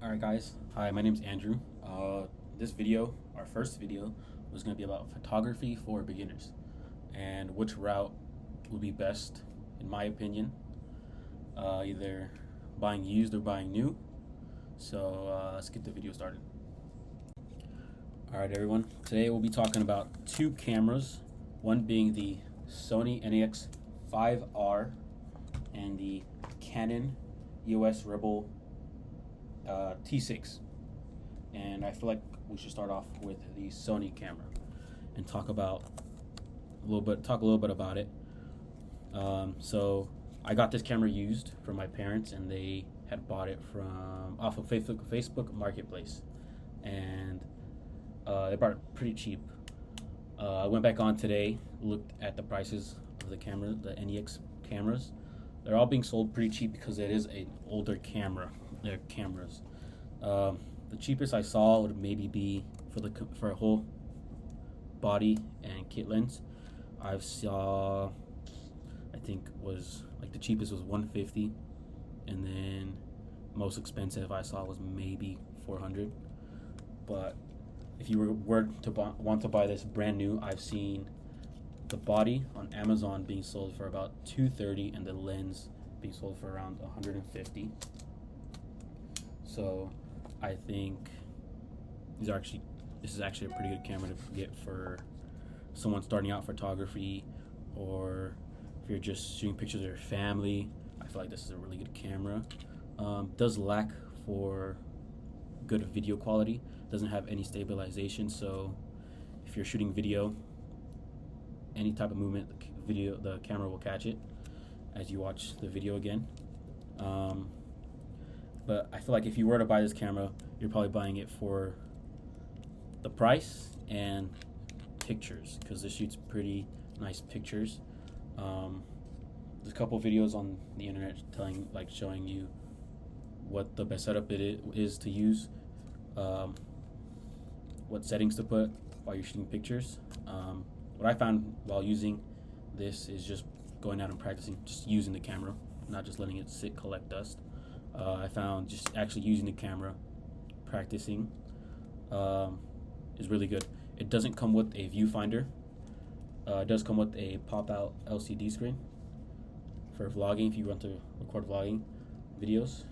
Alright guys, hi, my name's Andrew. This video, our first video, was going to be about photography for beginners and which route would be best, in my opinion, either buying used or buying new. So let's get the video started. Alright everyone, today we'll be talking about two cameras, one being the Sony NEX5R and the Canon EOS Rebel T6. And I feel like we should start off with the Sony camera and talk a little bit about it. So I got this camera used from my parents, and they had bought it from off of Facebook Marketplace, and they bought it pretty cheap. I went back on today, looked at the prices of the camera, the NEX cameras. They're all being sold pretty cheap because it is an older camera. They're cameras. The cheapest I saw would maybe be for a whole body and kit lens. I think was like the cheapest was 150, and then most expensive I saw was maybe 400. But if you were to want to buy this brand new, I've seen the body on Amazon being sold for about 230 and the lens being sold for around 150. So I think this is actually a pretty good camera to get for someone starting out photography, or if you're just shooting pictures of your family. I feel like this is a really good camera. Does lack for good video quality. Doesn't have any stabilization, so if you're shooting video, any type of movement, the camera will catch it as you watch the video again. But I feel like if you were to buy this camera, you're probably buying it for the price and pictures, because this shoots pretty nice pictures. There's a couple videos on the internet showing you what the best setup it is to use, what settings to put while you're shooting pictures. What I found while using this is just going out and practicing, just using the camera, not just letting it sit, collect dust. I found just actually using the camera, practicing, is really good. It doesn't come with a viewfinder. It does come with a pop-out LCD screen for vlogging, if you want to record vlogging videos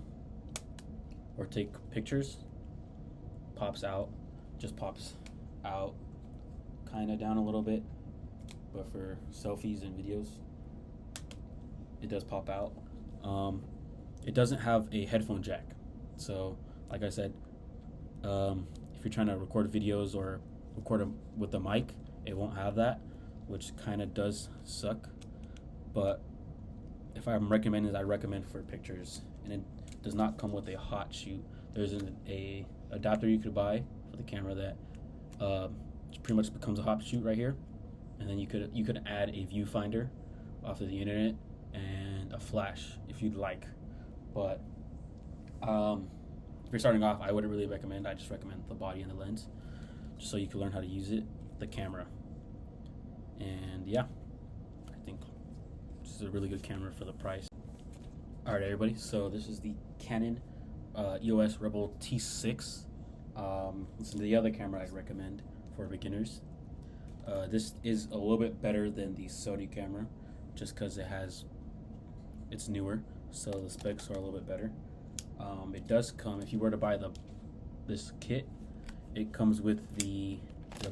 or take pictures. Pops out kind of down a little bit, but for selfies and videos, it does pop out. It doesn't have a headphone jack, so like I said, if you're trying to record videos or record them with the mic, it won't have that, which kind of does suck. But if I'm recommending it, I recommend for pictures. And it does not come with a hot shoot. There's a adapter you could buy for the camera that pretty much becomes a hot shoot right here, and then you could add a viewfinder off of the internet and a flash if you'd like. But if you're starting off, I wouldn't really recommend. I just recommend the body and the lens, just so you can learn how to use the camera. And yeah, I think this is a really good camera for the price. All right, everybody. So this is the Canon EOS Rebel T6. This is the other camera I'd recommend for beginners. This is a little bit better than the Sony camera, just because it's newer, so the specs are a little bit better. It does come, if you were to buy this kit, it comes with the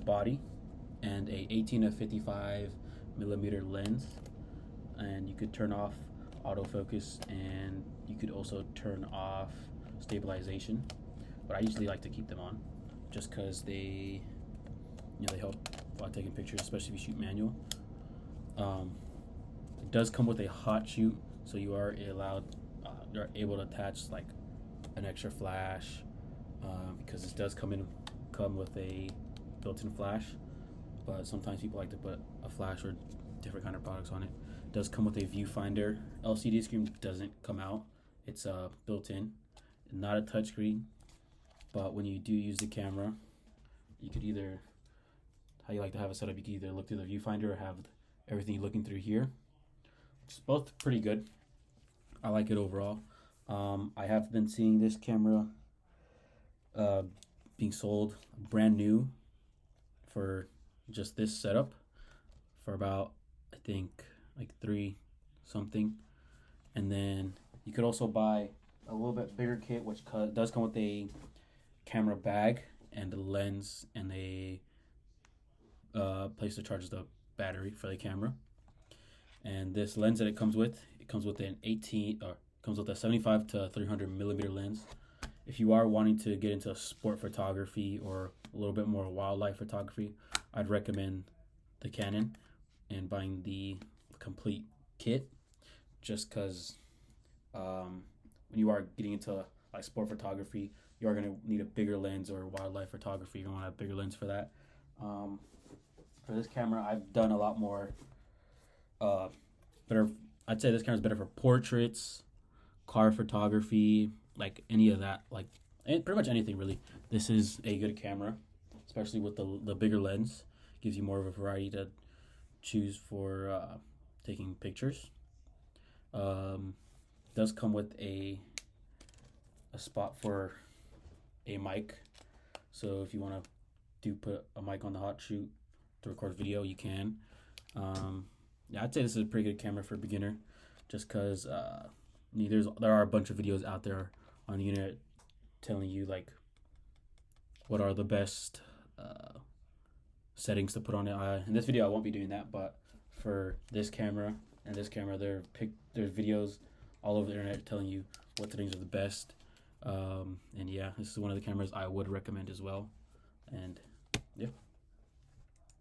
body and a 18 to 55 millimeter lens, and you could turn off autofocus, and you could also turn off stabilization. But I usually like to keep them on, just because they help while taking pictures, especially if you shoot manual. It does come with a hot shoot, so you're able to attach like an extra flash, because this does come with a built-in flash. But sometimes people like to put a flash or different kind of products on it. It does come with a viewfinder. LCD screen doesn't come out. It's built-in, not a touchscreen. But when you do use the camera, you could either, how you like to have it set up, you can either look through the viewfinder or have everything looking through here. It's both pretty good. I like it overall. I have been seeing this camera uh, being sold brand new for just this setup for about, I think, like 3 something. And then you could also buy a little bit bigger kit, which does come with a camera bag and a lens and a place to charge the battery for the camera. And this lens that it comes with an 18 or comes with a 75 to 300 millimeter lens. If you are wanting to get into sport photography or a little bit more wildlife photography, I'd recommend the Canon and buying the complete kit, just because when you are getting into like sport photography, you are going to need a bigger lens, or wildlife photography, you're going to want a bigger lens for that. For this camera, I've done a lot more better. I'd say this camera is better for portraits, car photography, like any of that, like pretty much anything really. This is a good camera, especially with the bigger lens. Gives you more of a variety to choose for taking pictures. Does come with a spot for a mic, so if you want to put a mic on the hot shoot to record video, you can. Yeah, I'd say this is a pretty good camera for a beginner, just because there are a bunch of videos out there on the internet telling you like what are the best settings to put on it. In this video, I won't be doing that, but for this camera and this camera, there's videos all over the internet telling you what settings are the best. And yeah, this is one of the cameras I would recommend as well. And yeah.